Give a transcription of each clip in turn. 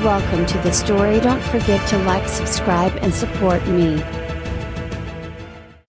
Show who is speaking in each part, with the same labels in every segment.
Speaker 1: Welcome to the story. Don't forget to like, subscribe and support me.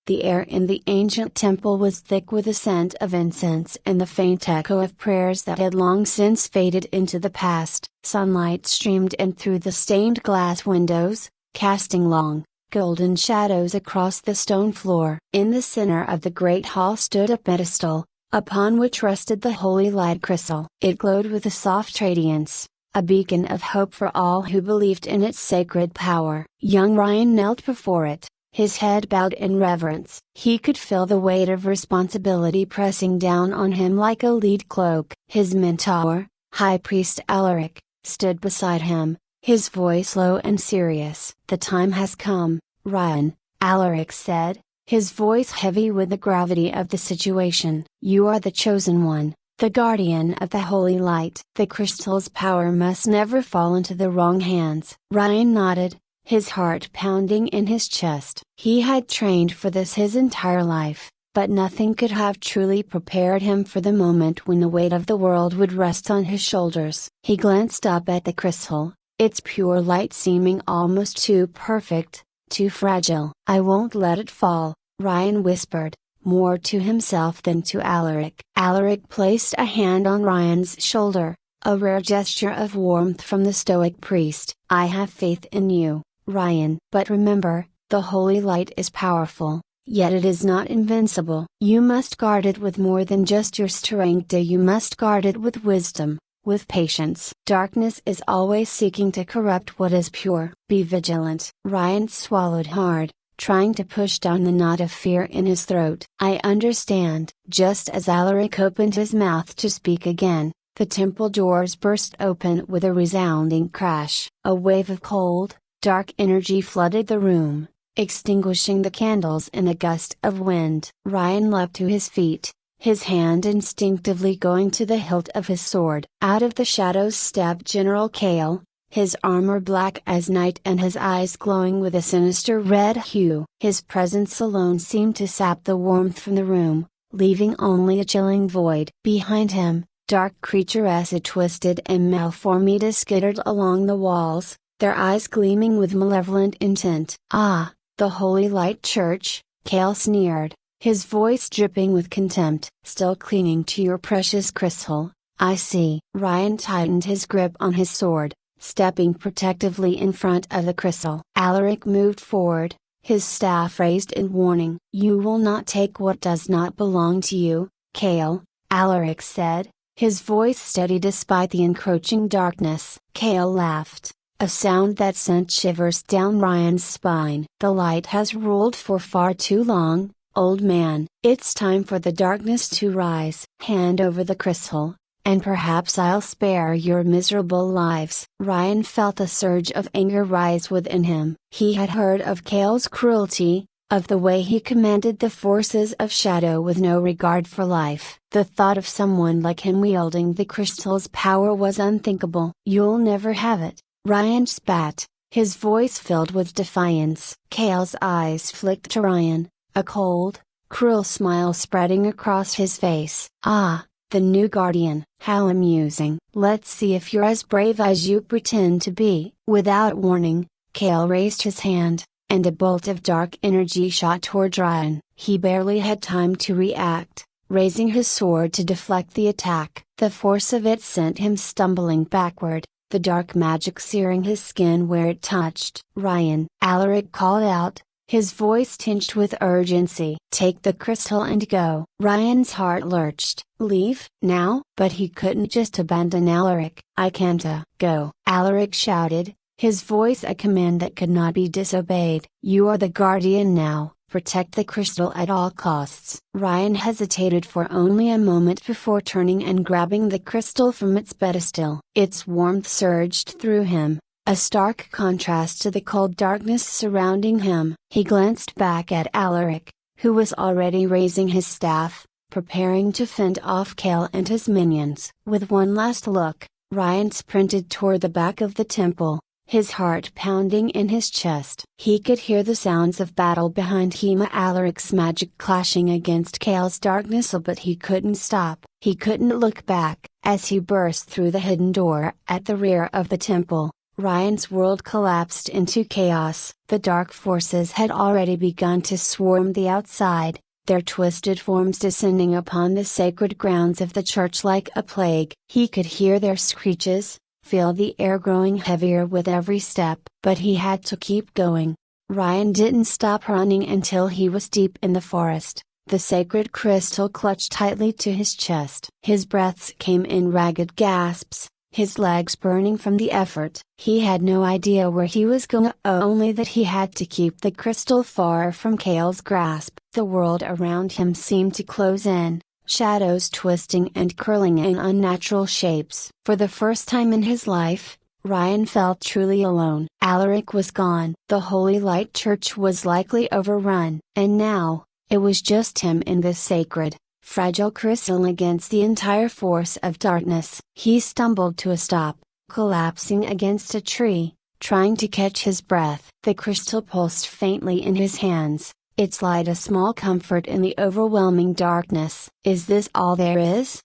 Speaker 1: The air in the ancient temple was thick with the scent of incense and the faint echo of prayers that had long since faded into the past. Sunlight streamed in through the stained glass windows, casting long, golden shadows across the stone floor. In the center of the great hall stood a pedestal, upon which rested the holy light crystal. It glowed with a soft radiance, a beacon of hope for all who believed in its sacred power. Young Ryan knelt before it, his head bowed in reverence. He could feel the weight of responsibility pressing down on him like a lead cloak. His mentor, High Priest Alaric, stood beside him, his voice low and serious. "The time has come, Ryan," Alaric said, his voice heavy with the gravity of the situation. "You are the chosen one, the guardian of the holy light. The crystal's power must never fall into the wrong hands." Ryan nodded, his heart pounding in his chest. He had trained for this his entire life, but nothing could have truly prepared him for the moment when the weight of the world would rest on his shoulders. He glanced up at the crystal, its pure light seeming almost too perfect, too fragile. "I won't let it fall," Ryan whispered, more to himself than to Alaric. Alaric placed a hand on Ryan's shoulder, a rare gesture of warmth from the stoic priest. "I have faith in you, Ryan. But remember, the holy light is powerful, yet it is not invincible. You must guard it with more than just your strength. You must guard it with wisdom, with patience. Darkness is always seeking to corrupt what is pure. Be vigilant." Ryan swallowed hard, trying to push down the knot of fear in his throat. "I understand." Just as Alaric opened his mouth to speak again, the temple doors burst open with a resounding crash. A wave of cold, dark energy flooded the room, extinguishing the candles in a gust of wind. Ryan leapt to his feet, his hand instinctively going to the hilt of his sword. Out of the shadows stepped General Kale, his armor black as night and his eyes glowing with a sinister red hue. His presence alone seemed to sap the warmth from the room, leaving only a chilling void. Behind him, dark creaturesses twisted and malformed skittered along the walls, their eyes gleaming with malevolent intent. "Ah, the Holy Light Church," Kale sneered, his voice dripping with contempt. "Still clinging to your precious crystal, I see." Ryan tightened his grip on his sword, stepping protectively in front of the crystal. Alaric moved forward, his staff raised in warning. "You will not take what does not belong to you, Kale," Alaric said, his voice steady despite the encroaching darkness. Kale laughed, a sound that sent shivers down Ryan's spine. "The light has ruled for far too long, old man. It's time for the darkness to rise. Hand over the crystal, and perhaps I'll spare your miserable lives." Ryan felt a surge of anger rise within him. He had heard of Kale's cruelty, of the way he commanded the forces of shadow with no regard for life. The thought of someone like him wielding the crystal's power was unthinkable. "You'll never have it," Ryan spat, his voice filled with defiance. Kale's eyes flicked to Ryan, a cold, cruel smile spreading across his face. "Ah, the new guardian. How amusing. Let's see if you're as brave as you pretend to be." Without warning, Kale raised his hand, and a bolt of dark energy shot toward Ryan. He barely had time to react, raising his sword to deflect the attack. The force of it sent him stumbling backward, the dark magic searing his skin where it touched. "Ryan!" Alaric called out, his voice tinged with urgency. "Take the crystal and go." Ryan's heart lurched. "Leave? Now?" But he couldn't just abandon Alaric. "I can't go," Alaric shouted, his voice a command that could not be disobeyed. "You are the guardian now, protect the crystal at all costs." Ryan hesitated for only a moment before turning and grabbing the crystal from its pedestal. Its warmth surged through him, a stark contrast to the cold darkness surrounding him. He glanced back at Alaric, who was already raising his staff, preparing to fend off Kale and his minions. With one last look, Ryan sprinted toward the back of the temple, his heart pounding in his chest. He could hear the sounds of battle behind him, Alaric's magic clashing against Kale's darkness, but he couldn't stop. He couldn't look back. As he burst through the hidden door at the rear of the temple, Ryan's world collapsed into chaos. The dark forces had already begun to swarm the outside, their twisted forms descending upon the sacred grounds of the church like a plague. He could hear their screeches, feel the air growing heavier with every step, but he had to keep going. Ryan didn't stop running until he was deep in the forest, the sacred crystal clutched tightly to his chest. His breaths came in ragged gasps, his legs burning from the effort. He had no idea where he was going, only that he had to keep the crystal far from Kale's grasp. The world around him seemed to close in, shadows twisting and curling in unnatural shapes. For the first time in his life, Ryan felt truly alone. Alaric was gone. The Holy Light Church was likely overrun. And now, it was just him in this sacred, fragile crystal against the entire force of darkness. He stumbled to a stop, collapsing against a tree, trying to catch his breath. The crystal pulsed faintly in his hands, its light a small comfort in the overwhelming darkness. "Is this all there is?"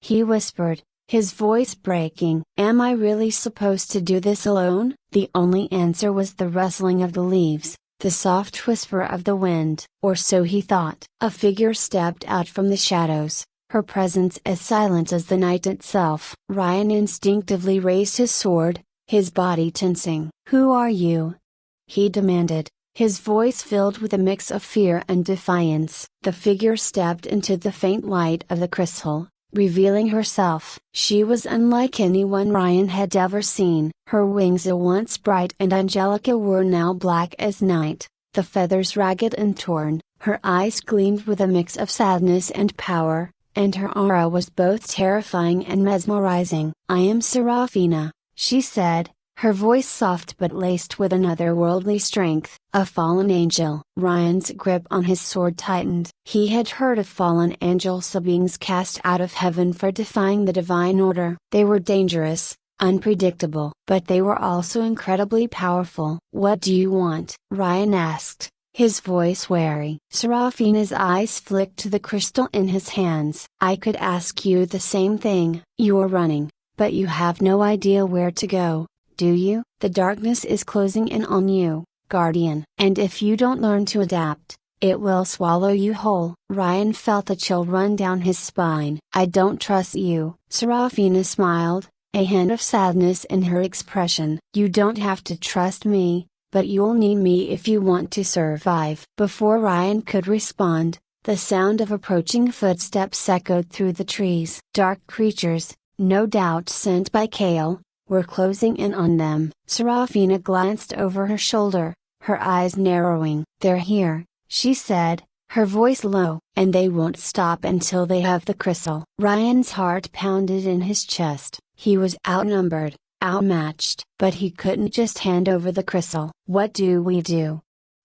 Speaker 1: he whispered, his voice breaking. "Am I really supposed to do this alone?" The only answer was the rustling of the leaves, the soft whisper of the wind. Or so he thought. A figure stepped out from the shadows, her presence as silent as the night itself. Ryan instinctively raised his sword, his body tensing. "Who are you?" he demanded, his voice filled with a mix of fear and defiance. The figure stepped into the faint light of the crystal, revealing herself. She was unlike anyone Ryan had ever seen. Her wings, once bright and angelic, were now black as night, the feathers ragged and torn. Her eyes gleamed with a mix of sadness and power, and her aura was both terrifying and mesmerizing. "I am Serafina," she said, her voice soft but laced with an otherworldly strength. "A fallen angel." Ryan's grip on his sword tightened. He had heard of fallen angels, beings cast out of heaven for defying the divine order. They were dangerous, unpredictable, but they were also incredibly powerful. "What do you want?" Ryan asked, his voice wary. Serafina's eyes flicked to the crystal in his hands. "I could ask you the same thing. You're running, but you have no idea where to go, do you? The darkness is closing in on you, Guardian. And if you don't learn to adapt, it will swallow you whole." Ryan felt a chill run down his spine. "I don't trust you." Serafina smiled, a hint of sadness in her expression. "You don't have to trust me, but you'll need me if you want to survive." Before Ryan could respond, the sound of approaching footsteps echoed through the trees. Dark creatures, no doubt sent by Kale, were closing in on them. Serafina glanced over her shoulder, her eyes narrowing. "They're here," she said, her voice low. "And they won't stop until they have the crystal." Ryan's heart pounded in his chest. He was outnumbered, outmatched. But he couldn't just hand over the crystal. "What do we do?"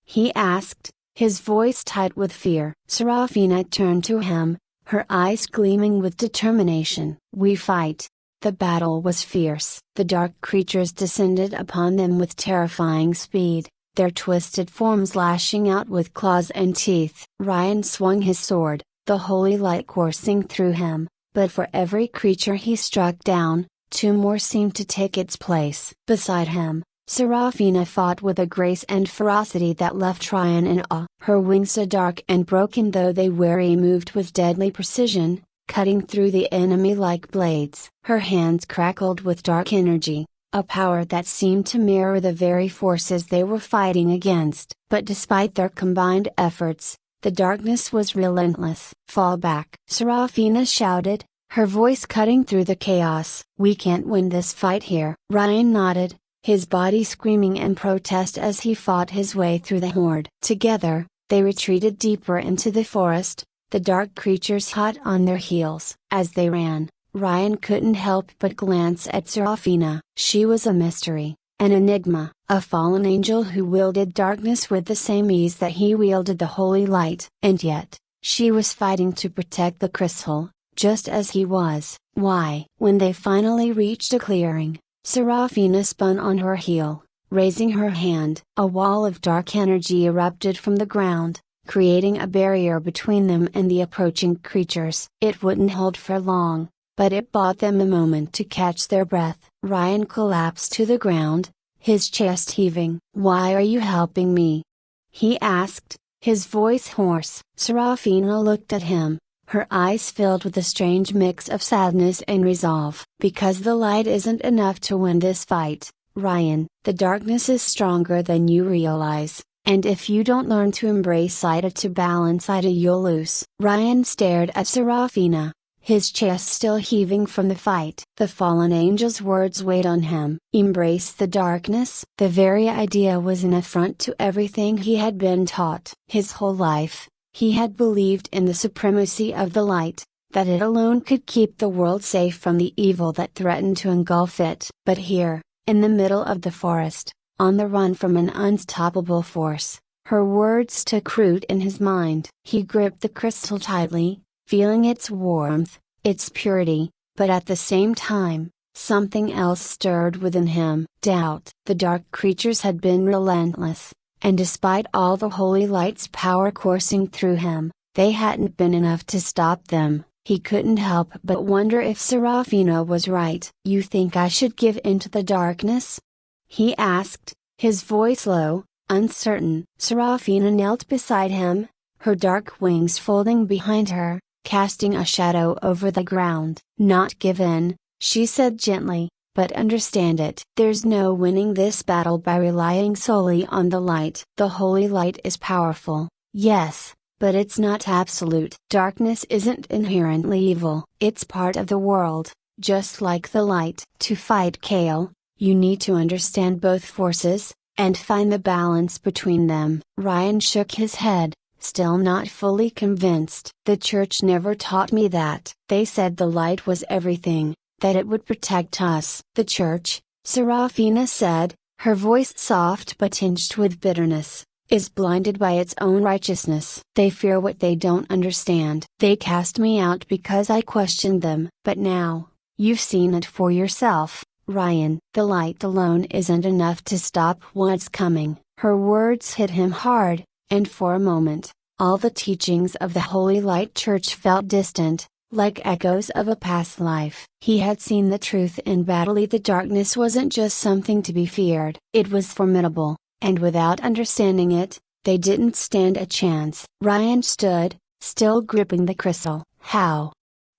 Speaker 1: he asked, his voice tight with fear. Serafina turned to him, her eyes gleaming with determination. "We fight." The battle was fierce. The dark creatures descended upon them with terrifying speed, their twisted forms lashing out with claws and teeth. Ryan swung his sword, the holy light coursing through him, but for every creature he struck down, two more seemed to take its place. Beside him, Serafina fought with a grace and ferocity that left Ryan in awe. Her wings, dark and broken though they were, moved with deadly precision, cutting through the enemy like blades. Her hands crackled with dark energy, a power that seemed to mirror the very forces they were fighting against. But despite their combined efforts, the darkness was relentless. "Fall back!" Serafina shouted, her voice cutting through the chaos. "We can't win this fight here." Ryan nodded, his body screaming in protest as he fought his way through the horde. Together, they retreated deeper into the forest, the dark creatures hot on their heels. As they ran, Ryan couldn't help but glance at Serafina. She was a mystery, an enigma, a fallen angel who wielded darkness with the same ease that he wielded the holy light. And yet, she was fighting to protect the crystal, just as he was. Why? When they finally reached a clearing, Serafina spun on her heel, raising her hand. A wall of dark energy erupted from the ground, creating a barrier between them and the approaching creatures. It wouldn't hold for long, but it bought them a moment to catch their breath. Ryan collapsed to the ground, his chest heaving. "Why are you helping me?" he asked, his voice hoarse. Serafina looked at him, her eyes filled with a strange mix of sadness and resolve. "Because the light isn't enough to win this fight, Ryan. The darkness is stronger than you realize, and if you don't learn to embrace light to balance it, you'll lose." Ryan stared at Serafina, his chest still heaving from the fight. The fallen angel's words weighed on him. Embrace the darkness? The very idea was an affront to everything he had been taught. His whole life, he had believed in the supremacy of the light, that it alone could keep the world safe from the evil that threatened to engulf it. But here, in the middle of the forest, on the run from an unstoppable force, her words took root in his mind. He gripped the crystal tightly, feeling its warmth, its purity, but at the same time, something else stirred within him. Doubt. The dark creatures had been relentless, and despite all the holy light's power coursing through him, they hadn't been enough to stop them. He couldn't help but wonder if Serafina was right. "You think I should give in to the darkness?" he asked, his voice low, uncertain. Serafina knelt beside him, her dark wings folding behind her, casting a shadow over the ground. "Not give in," she said gently, "but understand it. There's no winning this battle by relying solely on the light. The holy light is powerful, yes, but it's not absolute. Darkness isn't inherently evil. It's part of the world, just like the light. To fight Kale, you need to understand both forces, and find the balance between them." Ryan shook his head, still not fully convinced. "The church never taught me that. They said the light was everything, that it would protect us." "The church," Serafina said, her voice soft but tinged with bitterness, "is blinded by its own righteousness. They fear what they don't understand. They cast me out because I questioned them. But now, you've seen it for yourself, Ryan. The light alone isn't enough to stop what's coming." Her words hit him hard, and for a moment, all the teachings of the Holy Light Church felt distant, like echoes of a past life. He had seen the truth in battle. The darkness wasn't just something to be feared. It was formidable, and without understanding it, they didn't stand a chance. Ryan stood, still gripping the crystal. "How?"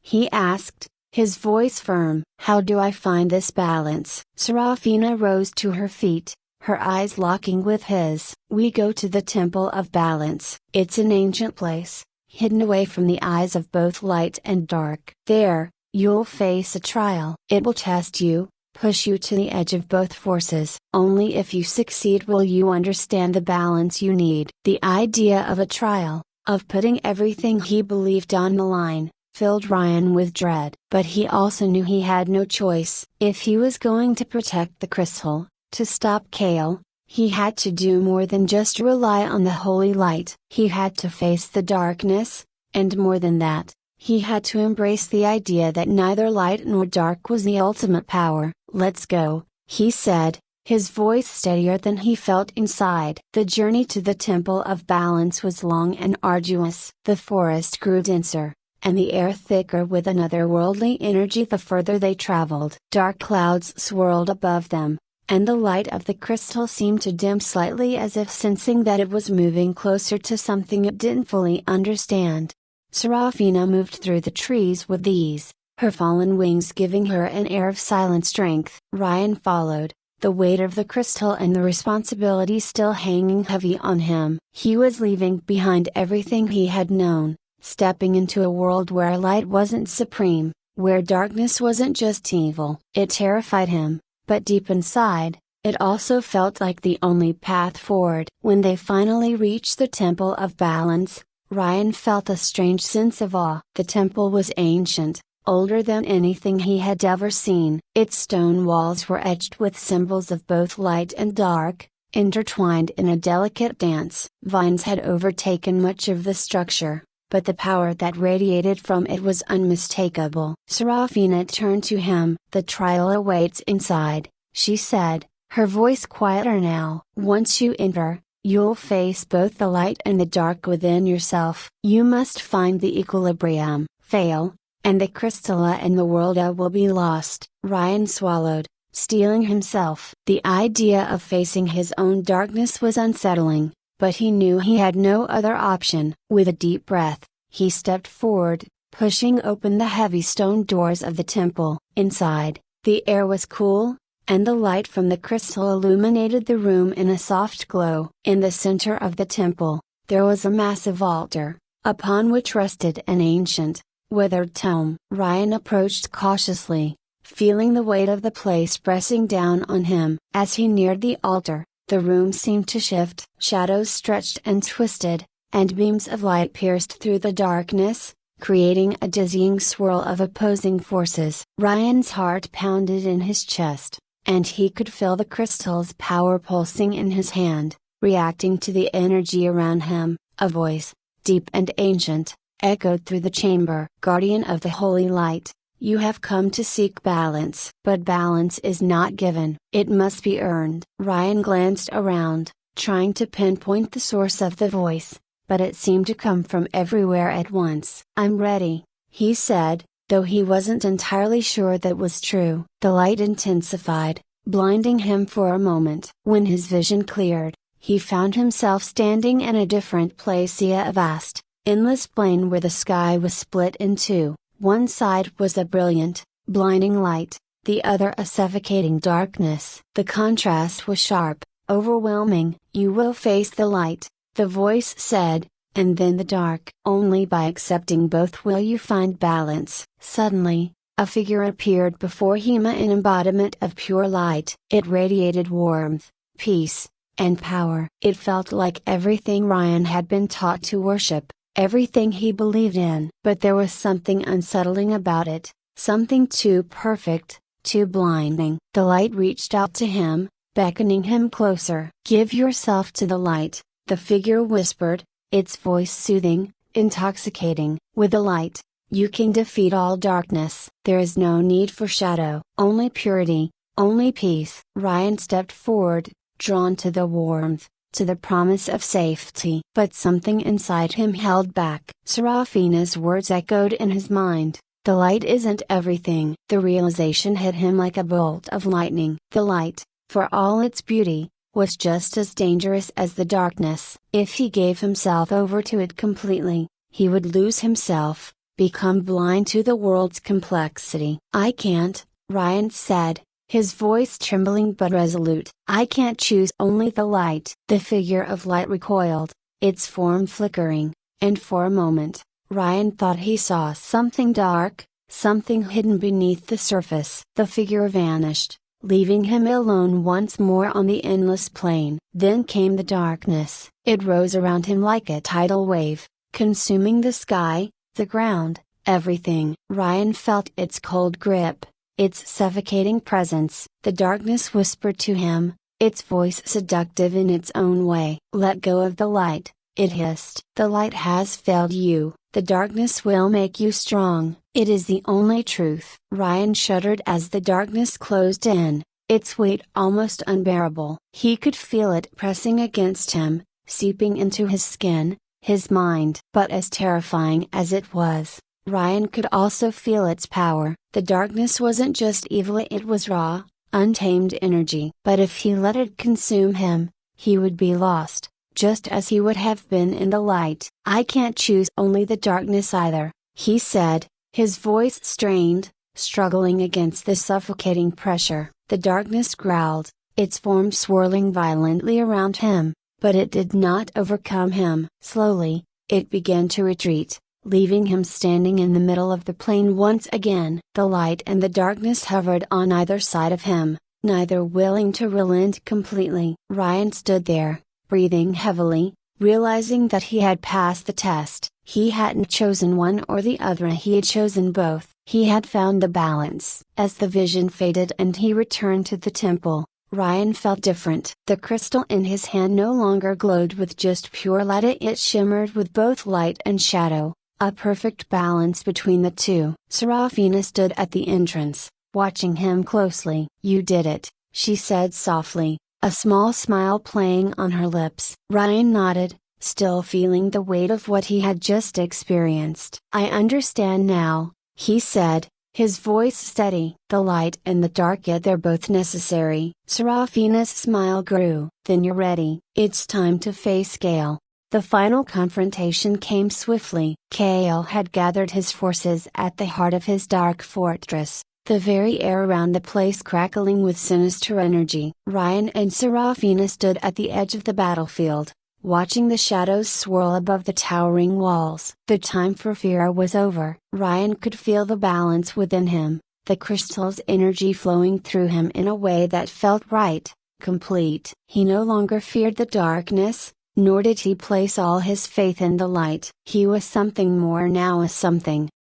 Speaker 1: he asked, his voice firm. "How do I find this balance?" Serafina rose to her feet, her eyes locking with his. "We go to the Temple of Balance. It's an ancient place, hidden away from the eyes of both light and dark. There, you'll face a trial. It will test you, push you to the edge of both forces. Only if you succeed will you understand the balance you need." The idea of a trial, of putting everything he believed on the line, filled Ryan with dread. But he also knew he had no choice. If he was going to protect the crystal, to stop Kale, he had to do more than just rely on the holy light. He had to face the darkness, and more than that, he had to embrace the idea that neither light nor dark was the ultimate power. "Let's go," he said, his voice steadier than he felt inside. The journey to the Temple of Balance was long and arduous. The forest grew denser, and the air thicker with an otherworldly energy the further they traveled. Dark clouds swirled above them, and the light of the crystal seemed to dim slightly as if sensing that it was moving closer to something it didn't fully understand. Serafina moved through the trees with ease, her fallen wings giving her an air of silent strength. Ryan followed, the weight of the crystal and the responsibility still hanging heavy on him. He was leaving behind everything he had known, stepping into a world where light wasn't supreme, where darkness wasn't just evil. It terrified him, but deep inside, it also felt like the only path forward. When they finally reached the Temple of Balance, Ryan felt a strange sense of awe. The temple was ancient, older than anything he had ever seen. Its stone walls were etched with symbols of both light and dark, intertwined in a delicate dance. Vines had overtaken much of the structure, but the power that radiated from it was unmistakable. Serafina turned to him. "The trial awaits inside," she said, her voice quieter now. "Once you enter, you'll face both the light and the dark within yourself. You must find the equilibrium, fail, and the crystalla and the world will be lost. Ryan swallowed, steeling himself. The idea of facing his own darkness was unsettling, but he knew he had no other option. With a deep breath, he stepped forward, pushing open the heavy stone doors of the temple. Inside, the air was cool, and the light from the crystal illuminated the room in a soft glow. In the center of the temple, there was a massive altar, upon which rested an ancient, withered tome. Ryan approached cautiously, feeling the weight of the place pressing down on him. As he neared the altar, the room seemed to shift. Shadows stretched and twisted, and beams of light pierced through the darkness, creating a dizzying swirl of opposing forces. Ryan's heart pounded in his chest, and he could feel the crystal's power pulsing in his hand, reacting to the energy around him. A voice, deep and ancient, echoed through the chamber. Guardian of the holy light, you have come to seek balance. But balance is not given, it must be earned. Ryan glanced around, trying to pinpoint the source of the voice, but it seemed to come from everywhere at once. I'm ready, he said, though he wasn't entirely sure that was true. The light intensified, blinding him for a moment. When his vision cleared, he found himself standing in a different place, a vast, endless plain where the sky was split in two. One side was a brilliant, blinding light, the other a suffocating darkness. The contrast was sharp, overwhelming. You will face the light, the voice said, and then the dark. Only by accepting both will you find balance. Suddenly, a figure appeared before him, an embodiment of pure light. It radiated warmth, peace, and power. It felt like everything Ryan had been taught to worship, everything he believed in. But there was something unsettling about it, something too perfect, too blinding. The light reached out to him, beckoning him closer. Give yourself to the light, the figure whispered, its voice soothing, intoxicating. With the light, you can defeat all darkness. There is no need for shadow, only purity, only peace. Ryan stepped forward, drawn to the warmth, to the promise of safety. But something inside him held back. Serafina's words echoed in his mind. The light isn't everything. The realization hit him like a bolt of lightning. The light, for all its beauty, was just as dangerous as the darkness. If he gave himself over to it completely, he would lose himself, become blind to the world's complexity. I can't, Ryan said, his voice trembling but resolute. I can't choose only the light. The figure of light recoiled, its form flickering, and for a moment, Ryan thought he saw something dark, something hidden beneath the surface. The figure vanished, leaving him alone once more on the endless plain. Then came the darkness. It rose around him like a tidal wave, consuming the sky, the ground, everything. Ryan felt its cold grip, its suffocating presence. The darkness whispered to him, its voice seductive in its own way. Let go of the light, it hissed. The light has failed you, the darkness will make you strong. It is the only truth. Ryan shuddered as the darkness closed in, its weight almost unbearable. He could feel it pressing against him, seeping into his skin, his mind. But as terrifying as it was, Ryan could also feel its power. The darkness wasn't just evil, it was raw, untamed energy. But if he let it consume him, he would be lost, just as he would have been in the light. I can't choose only the darkness either, he said, his voice strained, struggling against the suffocating pressure. The darkness growled, its form swirling violently around him, but it did not overcome him. Slowly, it began to retreat, leaving him standing in the middle of the plain once again. The light and the darkness hovered on either side of him, neither willing to relent completely. Ryan stood there, breathing heavily, realizing that he had passed the test. He hadn't chosen one or the other, he had chosen both. He had found the balance. As the vision faded and he returned to the temple, Ryan felt different. The crystal in his hand no longer glowed with just pure light, it shimmered with both light and shadow, a perfect balance between the two. Serafina stood at the entrance, watching him closely. You did it, she said softly, a small smile playing on her lips. Ryan nodded, still feeling the weight of what he had just experienced. I understand now, he said, his voice steady. The light and the dark, yet they're both necessary. Serafina's smile grew. Then you're ready. It's time to face Gale. The final confrontation came swiftly. Gale had gathered his forces at the heart of his dark fortress, the very air around the place crackling with sinister energy. Ryan and Serafina stood at the edge of the battlefield, watching the shadows swirl above the towering walls. The time for fear was over. Ryan could feel the balance within him, the crystal's energy flowing through him in a way that felt right, complete. He no longer feared the darkness, nor did he place all his faith in the light. He was something more now, a something